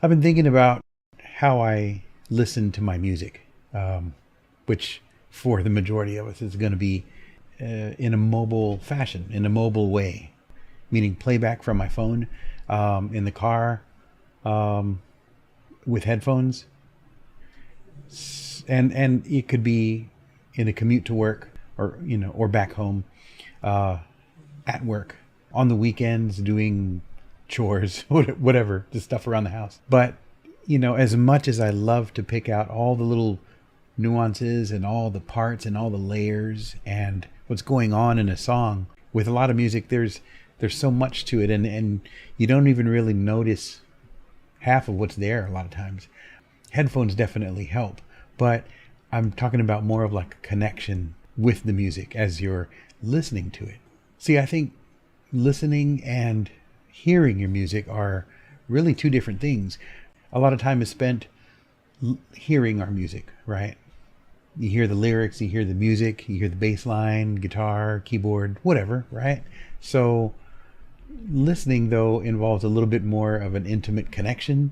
I've been thinking about how I listen to my music, which for the majority of us is going to be in a mobile fashion, in a mobile way, meaning playback from my phone, in the car, um, with headphones, and it could be in a commute to work, or or back home, uh, at work, on the weekends doing chores, whatever, the stuff around the house. But as much as I love to pick out all the little nuances and all the parts and all the layers and what's going on in a song, with a lot of music, there's so much to it, and you don't even really notice half of what's there a lot of times. Headphones definitely help, but I'm talking about more of like a connection with the music as you're listening to it. See, I think listening and hearing your music are really two different things. A lot of time is spent hearing our music, right? You hear the lyrics, you hear the music, you hear the bass line, guitar, keyboard, whatever, right? So listening, though, involves a little bit more of an intimate connection.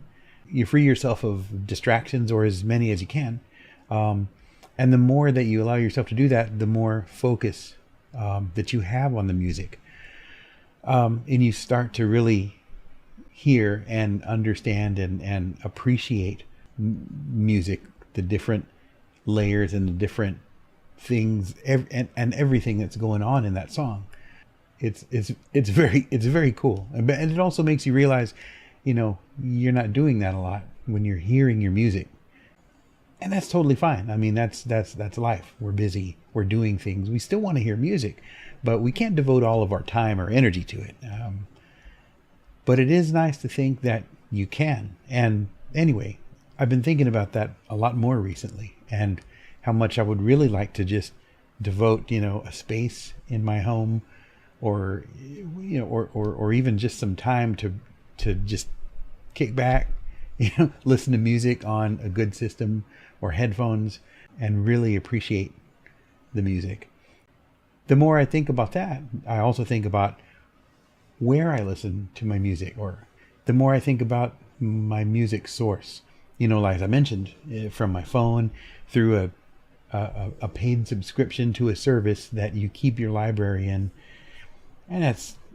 You free yourself of distractions, or as many as you can. Um, and the more that you allow yourself to do that, the more focus that you have on the music. And you start to really hear and understand and appreciate music, the different layers and the different things, and everything that's going on in that song. It's very cool, and it also makes you realize, you're not doing that a lot when you're hearing your music, and that's totally fine. I mean, that's life. We're busy. We're doing things. We still want to hear music, but we can't devote all of our time or energy to it. But it is nice to think that you can. And anyway, I've been thinking about that a lot more recently, and how much I would really like to just devote, a space in my home, or or even just some time to just kick back, listen to music on a good system or headphones, and really appreciate the music. The more I think about that, I also think about where I listen to my music, or the more I think about my music source. Like I mentioned, from my phone, through a paid subscription to a service that you keep your library in, and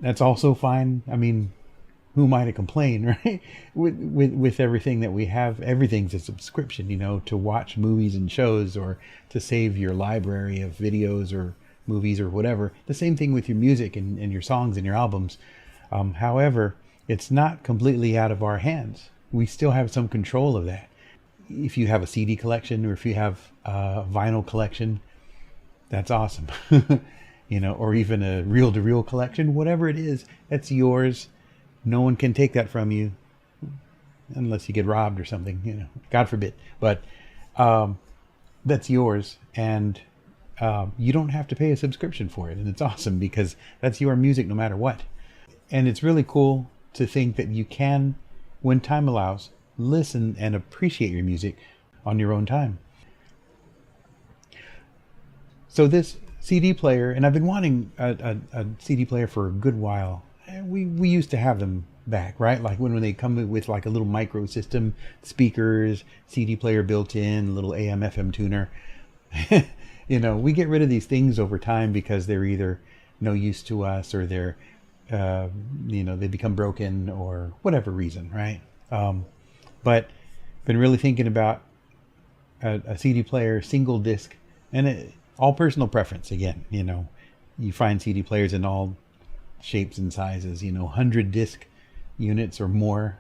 that's also fine. I mean, who am I to complain, right? With everything that we have, everything's a subscription, to watch movies and shows, or to save your library of videos or movies or whatever. The same thing with your music and your songs and your albums. However, it's not completely out of our hands. We still have some control of that. If you have a CD collection, or if you have a vinyl collection, that's awesome. Or even a reel-to-reel collection, whatever it is, that's yours. No one can take that from you, unless you get robbed or something, God forbid. But that's yours, and you don't have to pay a subscription for it. And it's awesome, because that's your music no matter what. And it's really cool to think that you can, when time allows, listen and appreciate your music on your own time. So this CD player, and I've been wanting a CD player for a good while. We used to have them back, right? Like when they come with like a little micro system, speakers, CD player built in, little AM FM tuner. We get rid of these things over time because they're either no use to us, or they're they become broken, or whatever reason, right? But been really thinking about a CD player, single disc, and all personal preference. Again, you find CD players in all shapes and sizes, 100 disc units or more.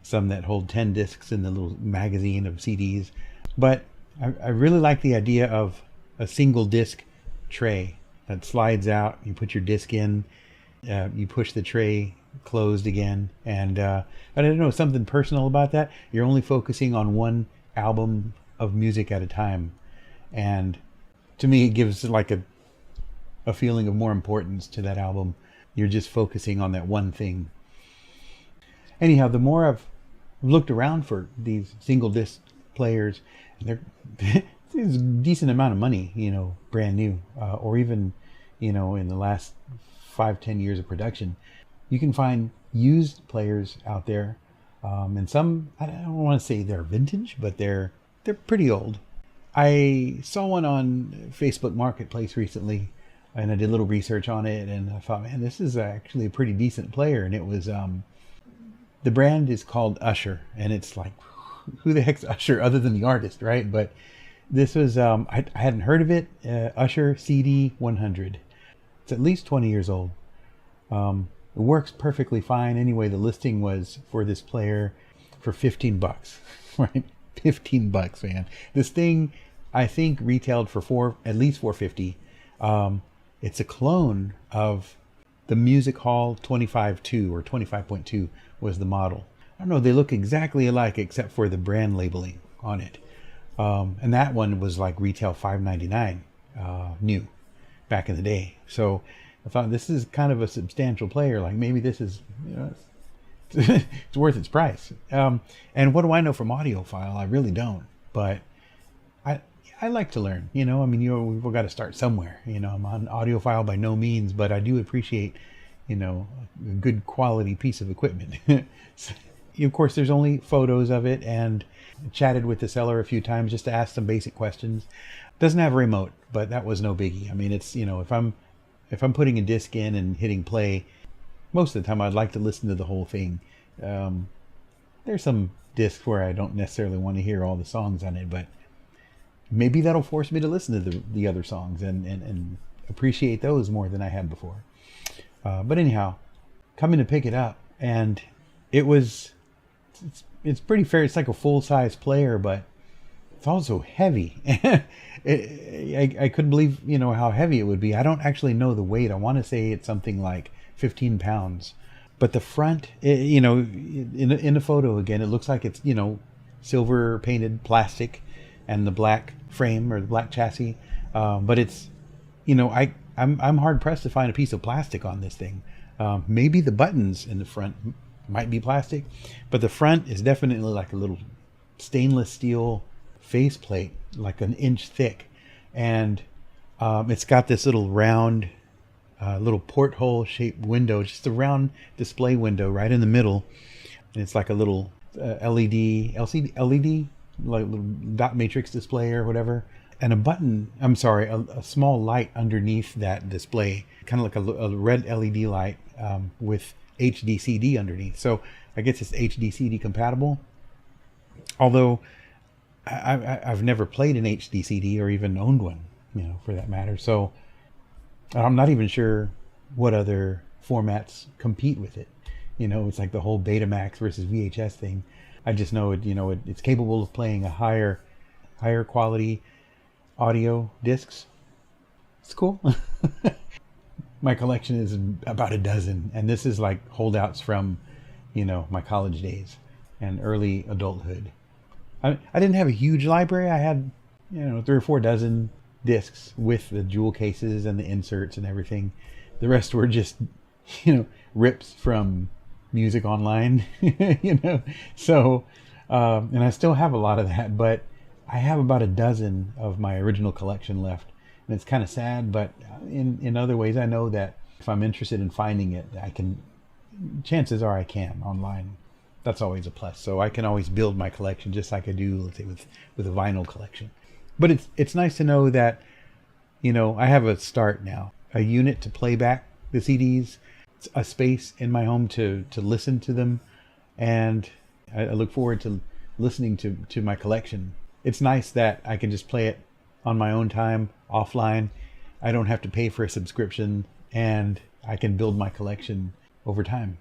Some that hold 10 discs in the little magazine of CDs. But I really like the idea of a single disc tray that slides out. You put your disc in, you push the tray closed again, and I don't know, something personal about that. You're only focusing on one album of music at a time, and to me, it gives like a feeling of more importance to that album. You're just focusing on that one thing. Anyhow, the more I've looked around for these single disc players, and it's a decent amount of money, brand new, or even, in the last 5-10 years of production. You can find used players out there And some, I don't want to say they're vintage, but they're pretty old. I saw one on Facebook Marketplace recently, and I did a little research on it, and I thought, man, this is actually a pretty decent player. And it was the brand is called Usher, and it's like, who the heck's Usher other than the artist, right? But this was I hadn't heard of it. Usher CD 100. It's at least 20 years old. It works perfectly fine. Anyway, the listing was for this player for $15, right? $15, man. This thing, I think, retailed for at least $450. It's a clone of the Music Hall 25.2 or 25.2 was the model. I don't know. They look exactly alike except for the brand labeling on it. And that one was like retail $5.99 new back in the day. So I thought this is kind of a substantial player. Like maybe this is, it's worth its price. And what do I know from audiophile? I really don't. But I like to learn. I mean, we've got to start somewhere. I'm on audiophile by no means, but I do appreciate, a good quality piece of equipment. So, of course, there's only photos of it, and chatted with the seller a few times just to ask some basic questions. Doesn't have a remote, but that was no biggie. I mean, it's, if I'm putting a disc in and hitting play, most of the time I'd like to listen to the whole thing. There's some discs where I don't necessarily want to hear all the songs on it, but maybe that'll force me to listen to the other songs and appreciate those more than I had before. But anyhow, coming to pick it up, and it's pretty fair. It's like a full-size player, but it's also heavy. I couldn't believe, how heavy it would be. I don't actually know the weight. I want to say it's something like 15 pounds. But the front, in the photo again, it looks like it's, silver painted plastic and the black frame or the black chassis. But it's, I'm hard pressed to find a piece of plastic on this thing. Maybe the buttons in the front might be plastic, but the front is definitely like a little stainless steel faceplate, like an inch thick. And it's got this little round, little porthole shaped window, just a round display window right in the middle. And it's like a little LED, like little dot matrix display or whatever. And a small light underneath that display, kind of like a red LED light with HDCD underneath. So I guess it's HDCD compatible. Although I've never played an HDCD or even owned one, for that matter. So I'm not even sure what other formats compete with it. It's like the whole Betamax versus VHS thing. I just know it's capable of playing a higher quality audio discs. It's cool. My collection is about a dozen, and this is like holdouts from, my college days and early adulthood. I didn't have a huge library. I had, 3 or 4 dozen discs with the jewel cases and the inserts and everything. The rest were just, rips from music online, So, and I still have a lot of that, but I have about a dozen of my original collection left. And it's kind of sad, but in other ways, I know that if I'm interested in finding it, chances are I can online. That's always a plus. So I can always build my collection just like I do, let's say, with a vinyl collection. But it's nice to know that, I have a start now, a unit to play back the CDs, a space in my home to listen to them. And I look forward to listening to my collection. It's nice that I can just play it on my own time, offline. I don't have to pay for a subscription, and I can build my collection over time.